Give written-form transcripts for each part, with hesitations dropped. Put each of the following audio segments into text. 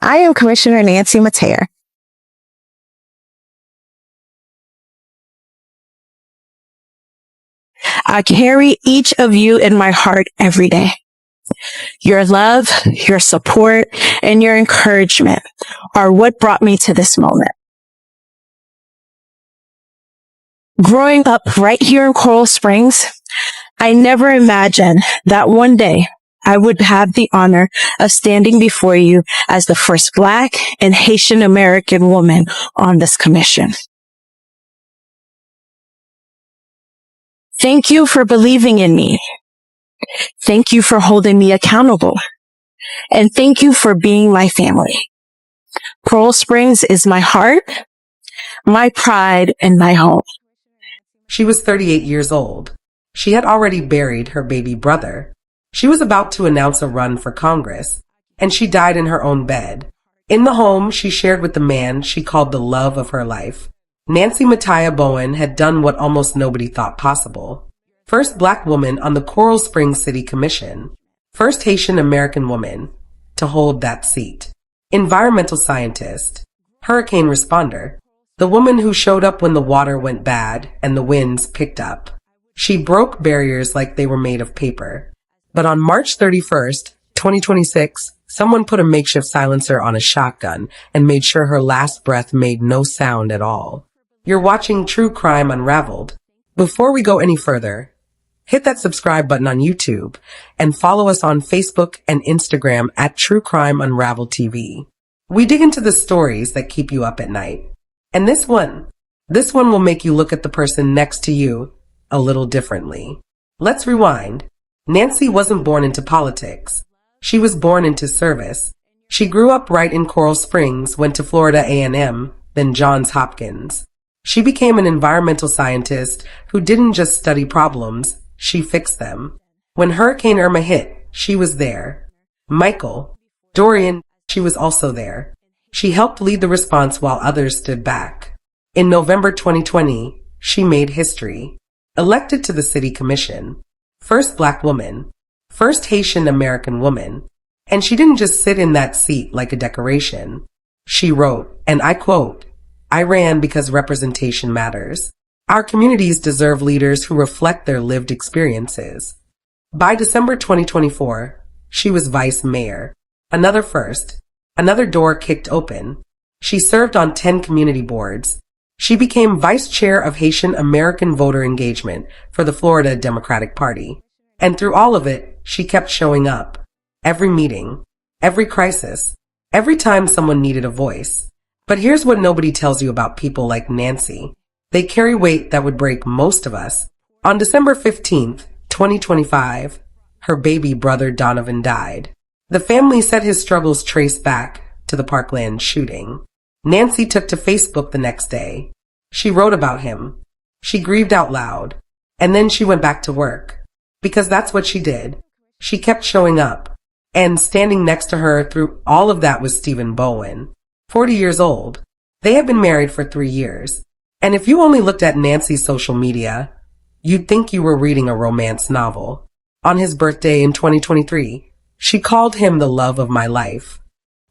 I am Commissioner Nancy Metayer. I carry each of you in my heart every day. Your love, your support, and your encouragement are what brought me to this moment. Growing up right here in Coral Springs, I never imagined that one day I would have the honor of standing before you as the first Black and Haitian American woman on this commission. Thank you for believing in me. Thank you for holding me accountable. And thank you for being my family. Coral Springs is my heart, my pride, and my home. She was 38 years old. She had already buried her baby brother. She was about to announce a run for Congress, and she died in her own bed. In the home she shared with the man she called the love of her life. Nancy Metayer Bowen had done what almost nobody thought possible. First Black woman on the Coral Springs City Commission. First Haitian American woman to hold that seat. Environmental scientist. Hurricane responder. The woman who showed up when the water went bad and the winds picked up. She broke barriers like they were made of paper. But on March 31st, 2026, someone put a makeshift silencer on a shotgun and made sure her last breath made no sound at all. You're watching True Crime Unraveled. Before we go any further, hit that subscribe button on YouTube and follow us on Facebook and Instagram at True Crime Unraveled TV. We dig into the stories that keep you up at night. And this one will make you look at the person next to you a little differently. Let's rewind. Nancy wasn't born into politics. She was born into service. She grew up right in Coral Springs, went to Florida A&M, then Johns Hopkins. She became an environmental scientist who didn't just study problems, she fixed them. When Hurricane Irma hit, she was there. Michael, Dorian, she was also there. She helped lead the response while others stood back. In November 2020, she made history. Elected to the City Commission. First Black woman. First Haitian American woman. And she didn't just sit in that seat like a decoration. She wrote, and I quote, "I ran because representation matters. Our communities deserve leaders who reflect their lived experiences." By December 2024, she was vice mayor. Another first. Another door kicked open. She served on 10 community boards. She became vice chair of Haitian American voter engagement for the Florida Democratic Party. And through all of it, she kept showing up. Every meeting, every crisis, every time someone needed a voice. But here's what nobody tells you about people like Nancy. They carry weight that would break most of us. On December 15th, 2025, her baby brother Donovan died. The family said his struggles traced back to the Parkland shooting. Nancy took to Facebook the next day. She wrote about him. She grieved out loud. And then she went back to work. Because that's what she did. She kept showing up. And standing next to her through all of that was Stephen Bowen, 40 years old. They had been married for 3 years. And if you only looked at Nancy's social media, you'd think you were reading a romance novel. On his birthday in 2023, she called him the love of my life.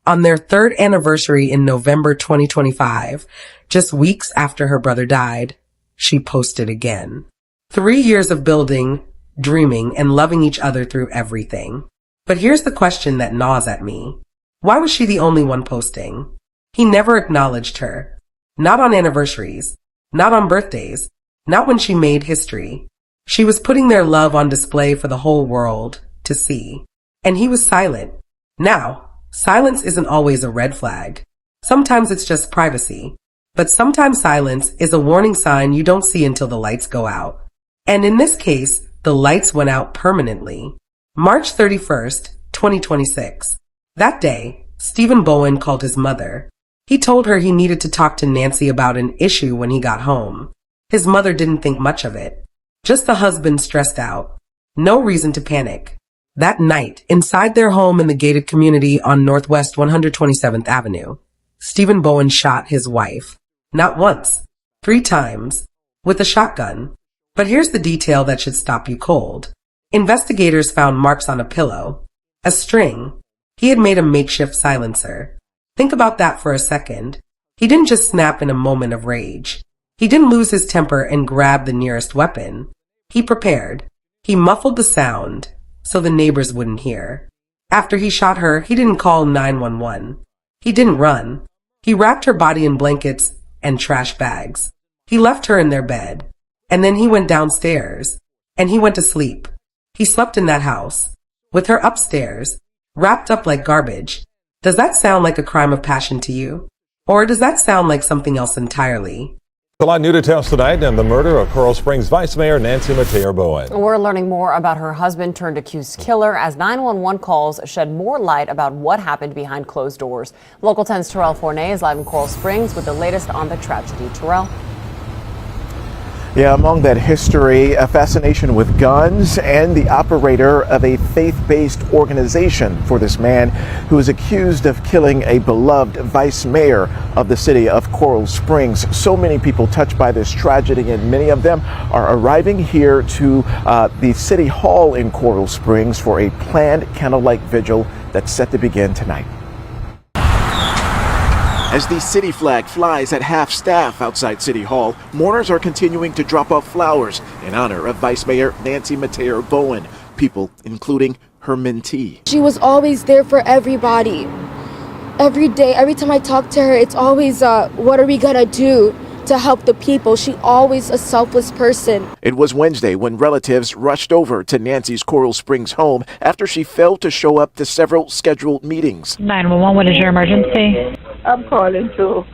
On their 3rd anniversary in November 2025, just weeks after her brother died, she posted again. 3 years of building, dreaming, and loving each other through everything. But here's the question that gnaws at me. Why was she the only one posting? He never acknowledged her. Not on anniversaries. Not on birthdays. Not when she made history. She was putting their love on display for the whole world to see. And he was silent. Now, silence isn't always a red flag. Sometimes it's just privacy. But sometimes silence is a warning sign you don't see until the lights go out. And in this case, the lights went out permanently. March 31st, 2026. That day, Stephen Bowen called his mother. He told her he needed to talk to Nancy about an issue when he got home. His mother didn't think much of it. Just the husband stressed out. No reason to panic. That night, inside their home in the gated community on Northwest 127th Avenue, Stephen Bowen shot his wife. Not once, 3 times, with a shotgun. But here's the detail that should stop you cold. Investigators found marks on a pillow. A string. He had made a makeshift silencer. Think about that for a second. He didn't just snap in a moment of rage. He didn't lose his temper and grab the nearest weapon. He prepared. He muffled the sound so the neighbors wouldn't hear. After he shot her, he didn't call 911. He didn't run. He wrapped her body in blankets and trash bags. He left her in their bed. And then he went downstairs. And he went to sleep. He slept in that house, with her upstairs, wrapped up like garbage. Does that sound like a crime of passion to you? Or does that sound like something else entirely? A lot new details tonight on the murder of Coral Springs Vice Mayor Nancy Metayer Bowen. We're learning more about her husband turned accused killer as 911 calls shed more light about what happened behind closed doors. Local 10's Terrell Fournay is live in Coral Springs with the latest on the tragedy. Terrell? Yeah, among that history, a fascination with guns and the operator of a faith-based organization for this man who is accused of killing a beloved vice mayor of the city of Coral Springs. So many people touched by this tragedy, and many of them are arriving here to the City Hall in Coral Springs for a planned candlelight vigil that's set to begin tonight. As the city flag flies at half-staff outside City Hall, mourners are continuing to drop off flowers in honor of Vice Mayor Nancy Metayer Bowen, people including her mentee. She was always there for everybody. Every day, every time I talk to her, it's always, what are we gonna do to help the people? She always a selfless person. It was Wednesday when relatives rushed over to Nancy's Coral Springs home after she failed to show up to several scheduled meetings. 911, what is your emergency? I'm calling to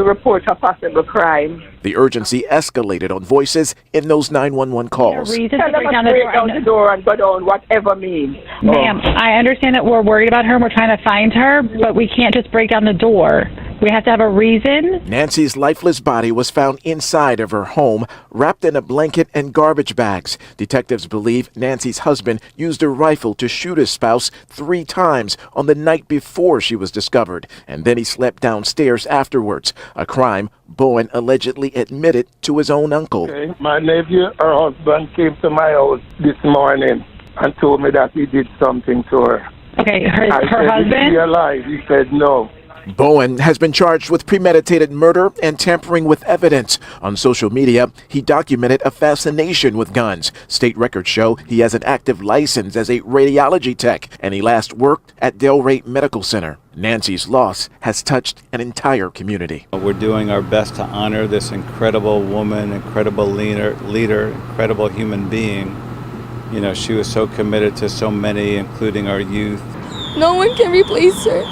report a possible crime. The urgency escalated on voices in those 911 calls. Tell them to break down the door and go down, whatever means. Ma'am, I understand that we're worried about her and we're trying to find her, but we can't just break down the door. We have to have a reason. Nancy's lifeless body was found inside of her home, wrapped in a blanket and garbage bags. Detectives believe Nancy's husband used a rifle to shoot his spouse 3 times on the night before she was discovered, and then he slept downstairs afterwards, a crime Bowen allegedly admitted to his own uncle. Okay. My nephew, her husband, came to my house this morning and told me that he did something to her. Okay, her said, husband? Is he alive? He said no. Bowen has been charged with premeditated murder and tampering with evidence. On social media, he documented a fascination with guns. State records show he has an active license as a radiology tech, and he last worked at Delray Medical Center. Nancy's loss has touched an entire community. We're doing our best to honor this incredible woman, incredible leader, incredible human being. You know, she was so committed to so many, including our youth. No one can replace her.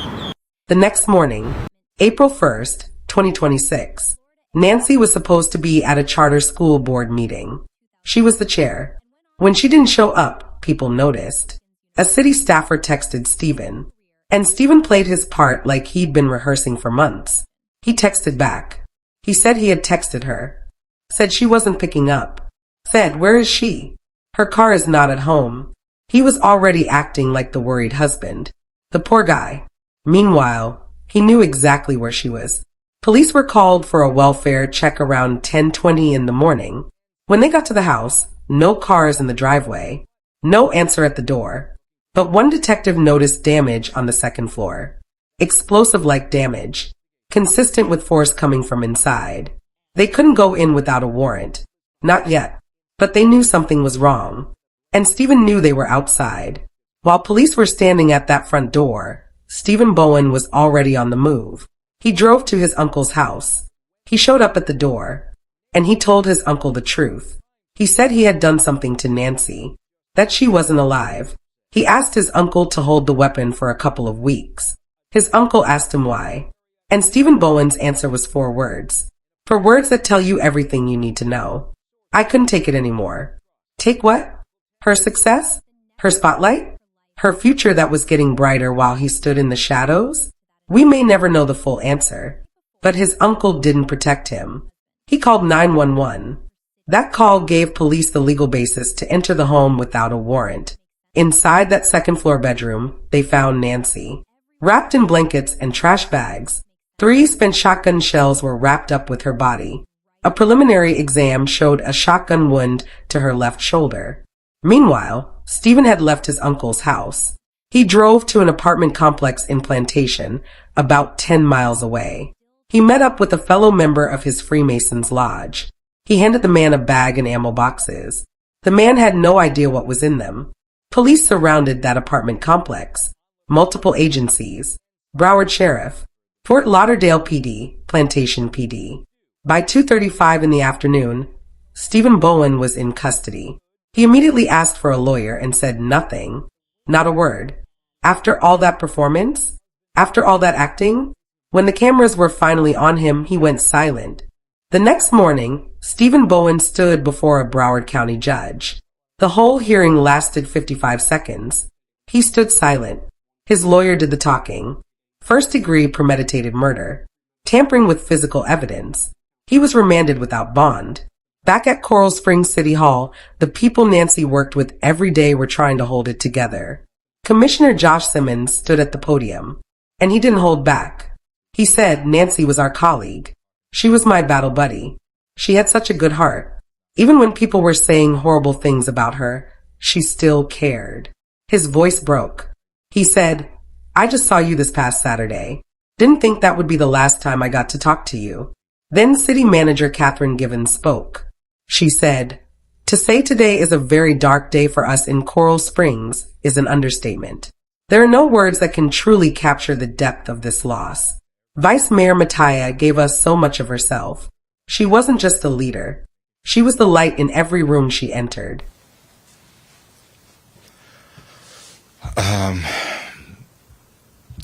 The next morning, April 1st, 2026, Nancy was supposed to be at a charter school board meeting. She was the chair. When she didn't show up, people noticed. A city staffer texted Stephen, and Stephen played his part like he'd been rehearsing for months. He texted back. He said he had texted her, said she wasn't picking up, said, "Where is she? Her car is not at home." He was already acting like the worried husband. The poor guy. Meanwhile, he knew exactly where she was. Police were called for a welfare check around 10:20 in the morning. When they got to the house, no cars in the driveway, no answer at the door. But one detective noticed damage on the second floor. Explosive-like damage, consistent with force coming from inside. They couldn't go in without a warrant. Not yet. But they knew something was wrong. And Stephen knew they were outside. While police were standing at that front door, Stephen Bowen was already on the move. He drove to his uncle's house. He showed up at the door, and he told his uncle the truth. He said he had done something to Nancy, that she wasn't alive. He asked his uncle to hold the weapon for a couple of weeks. His uncle asked him why, and Stephen Bowen's answer was 4 words. 4 words that tell you everything you need to know. I couldn't take it anymore. Take what? Her success? Her spotlight? Her future that was getting brighter while he stood in the shadows? We may never know the full answer, but his uncle didn't protect him. He called 911. That call gave police the legal basis to enter the home without a warrant. Inside that second-floor bedroom, they found Nancy, wrapped in blankets and trash bags. 3 spent shotgun shells were wrapped up with her body. A preliminary exam showed a shotgun wound to her left shoulder. Meanwhile, Stephen had left his uncle's house. He drove to an apartment complex in Plantation, about 10 miles away. He met up with a fellow member of his Freemasons lodge. He handed the man a bag and ammo boxes. The man had no idea what was in them. Police surrounded that apartment complex. Multiple agencies, Broward Sheriff, Fort Lauderdale PD, Plantation PD. By 2:35 in the afternoon, Stephen Bowen was in custody. He immediately asked for a lawyer and said nothing, not a word. After all that performance, after all that acting, when the cameras were finally on him, he went silent. The next morning, Stephen Bowen stood before a Broward County judge. The whole hearing lasted 55 seconds. He stood silent. His lawyer did the talking. First-degree premeditated murder. Tampering with physical evidence. He was remanded without bond. Back at Coral Springs City Hall, the people Nancy worked with every day were trying to hold it together. Commissioner Josh Simmons stood at the podium, and he didn't hold back. He said Nancy was our colleague. She was my battle buddy. She had such a good heart. Even when people were saying horrible things about her, she still cared. His voice broke. He said, I just saw you this past Saturday. Didn't think that would be the last time I got to talk to you. Then City Manager Catherine Givens spoke. She said, to say today is a very dark day for us in Coral Springs is an understatement. There are no words that can truly capture the depth of this loss. Vice Mayor Metayer gave us so much of herself. She wasn't just a leader. She was the light in every room she entered.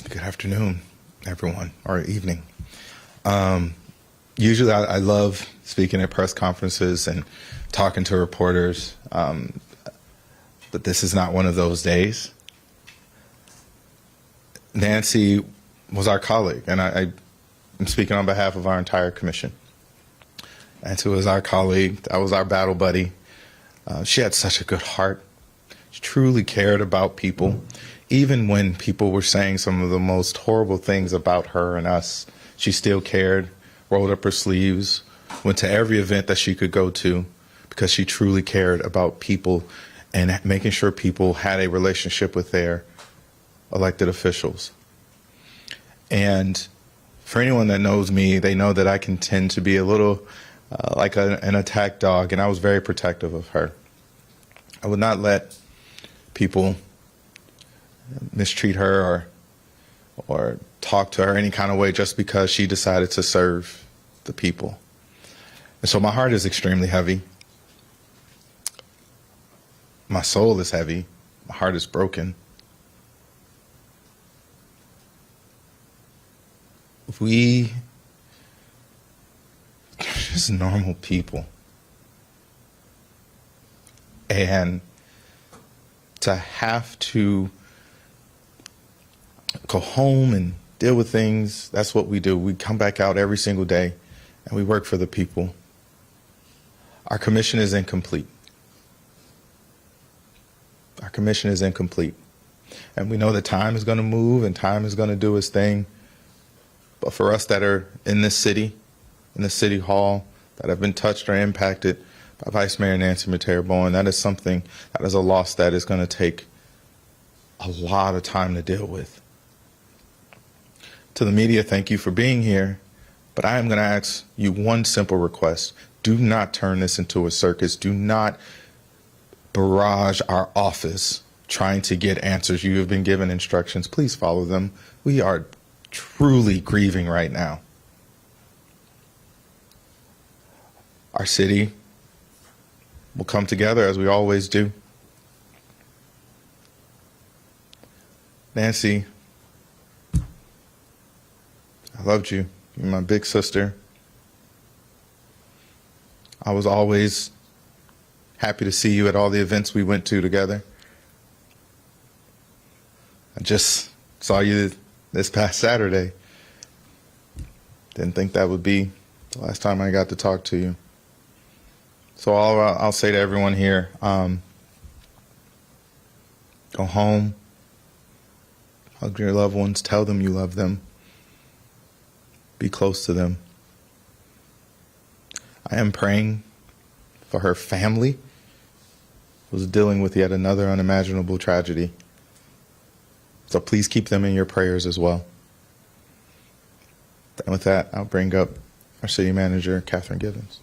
Good afternoon, everyone, or evening. Usually I love speaking at press conferences and talking to reporters, but this is not one of those days. Nancy was our colleague, and I'm speaking on behalf of our entire commission. Nancy was our colleague. That was our battle buddy. She had such a good heart. She truly cared about people. Even when people were saying some of the most horrible things about her and us, she still cared, rolled up her sleeves, went to every event that she could go to because she truly cared about people and making sure people had a relationship with their elected officials. And for anyone that knows me, they know that I can tend to be a little like an attack dog, and I was very protective of her. I would not let people mistreat her or talk to her any kind of way just because she decided to serve the people. And so my heart is extremely heavy. My soul is heavy. My heart is broken. We just normal people. And to have to go home and deal with things, that's what we do. We come back out every single day and we work for the people. Our commission is incomplete. Our commission is incomplete. And we know that time is going to move and time is going to do its thing. But for us that are in this city, in the city hall, that have been touched or impacted by Vice Mayor Nancy Metayer Bowen, that is something, that is a loss that is going to take a lot of time to deal with. To the media, thank you for being here, but I am going to ask you one simple request. Do not turn this into a circus. Do not barrage our office trying to get answers. You have been given instructions. Please follow them. We are truly grieving right now. Our city will come together as we always do. Nancy, I loved you. You're my big sister. I was always happy to see you at all the events we went to together. I just saw you this past Saturday. Didn't think that would be the last time I got to talk to you. So I'll say to everyone here, go home, hug your loved ones, tell them you love them, be close to them. I am praying for her family, who's dealing with yet another unimaginable tragedy. So please keep them in your prayers as well. And with that, I'll bring up our city manager, Catherine Gibbons.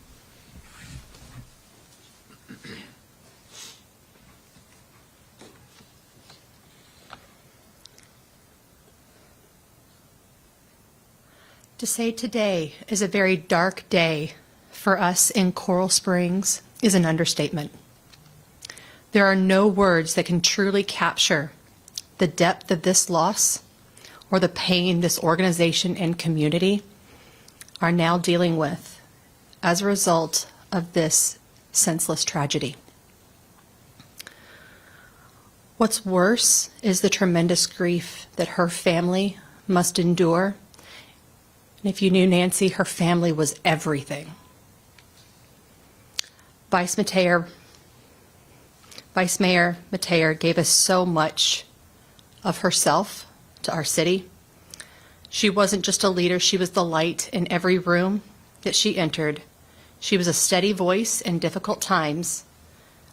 To say today is a very dark day for us in Coral Springs is an understatement. There are no words that can truly capture the depth of this loss or the pain this organization and community are now dealing with as a result of this senseless tragedy. What's worse is the tremendous grief that her family must endure. And if you knew Nancy, her family was everything. Vice Mayor Metayer gave us so much of herself to our city. She wasn't just a leader, she was the light in every room that she entered. She was a steady voice in difficult times,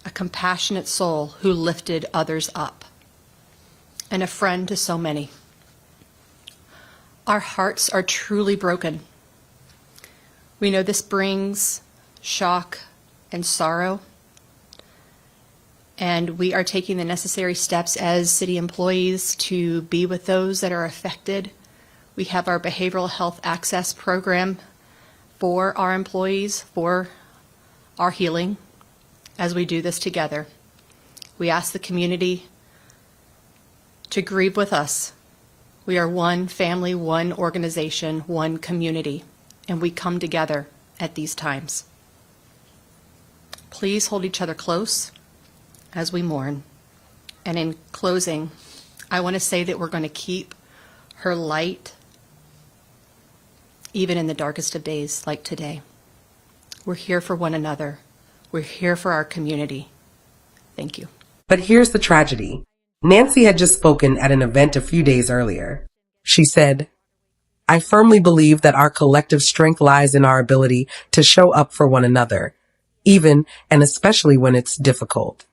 a compassionate soul who lifted others up, and a friend to so many. Our hearts are truly broken. We know this brings shock and sorrow, and we are taking the necessary steps as city employees to be with those that are affected. We have our behavioral health access program for our employees, for our healing, as we do this together. We ask the community to grieve with us. We are one family, one organization, one community, and we come together at these times. Please hold each other close as we mourn. And in closing, I want to say that we're going to keep her light even in the darkest of days like today. We're here for one another. We're here for our community. Thank you. But here's the tragedy. Nancy had just spoken at an event a few days earlier. She said, "I firmly believe that our collective strength lies in our ability to show up for one another, even and especially when it's difficult."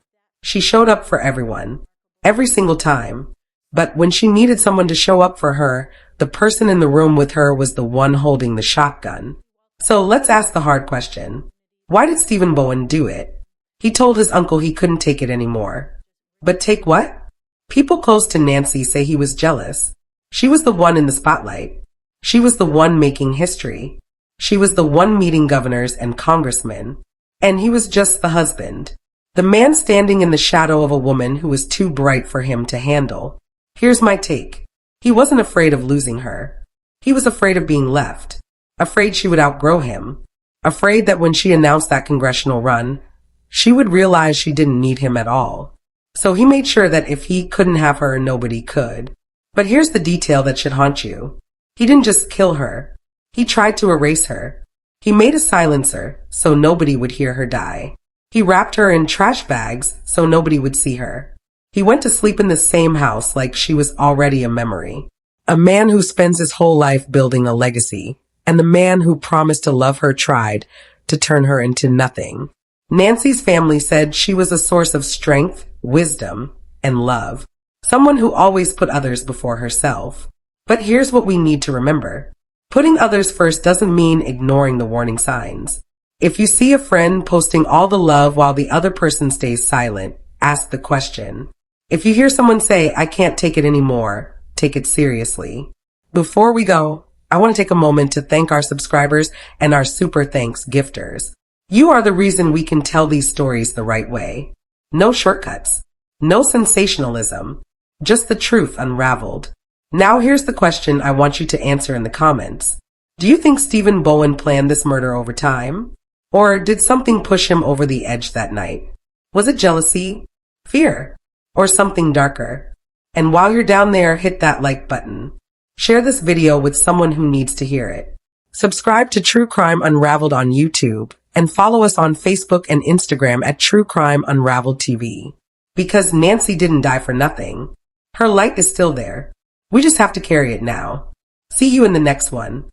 She showed up for everyone, every single time. But when she needed someone to show up for her, the person in the room with her was the one holding the shotgun. So let's ask the hard question. Why did Stephen Bowen do it? He told his uncle he couldn't take it anymore. But take what? People close to Nancy say he was jealous. She was the one in the spotlight. She was the one making history. She was the one meeting governors and congressmen. And he was just the husband. The man standing in the shadow of a woman who was too bright for him to handle. Here's my take. He wasn't afraid of losing her. He was afraid of being left. Afraid she would outgrow him. Afraid that when she announced that congressional run, she would realize she didn't need him at all. So he made sure that if he couldn't have her, nobody could. But here's the detail that should haunt you. He didn't just kill her. He tried to erase her. He made a silencer so nobody would hear her die. He wrapped her in trash bags so nobody would see her. He went to sleep in the same house like she was already a memory. A man who spends his whole life building a legacy, and the man who promised to love her tried to turn her into nothing. Nancy's family said she was a source of strength, wisdom, and love. Someone who always put others before herself. But here's what we need to remember. Putting others first doesn't mean ignoring the warning signs. If you see a friend posting all the love while the other person stays silent, ask the question. If you hear someone say, "I can't take it anymore," take it seriously. Before we go, I want to take a moment to thank our subscribers and our super thanks gifters. You are the reason we can tell these stories the right way. No shortcuts. No sensationalism. Just the truth unraveled. Now here's the question I want you to answer in the comments. Do you think Stephen Bowen planned this murder over time? Or did something push him over the edge that night? Was it jealousy, fear, or something darker? And while you're down there, hit that like button. Share this video with someone who needs to hear it. Subscribe to True Crime Unraveled on YouTube and follow us on Facebook and Instagram at True Crime Unraveled TV. Because Nancy didn't die for nothing. Her light is still there. We just have to carry it now. See you in the next one.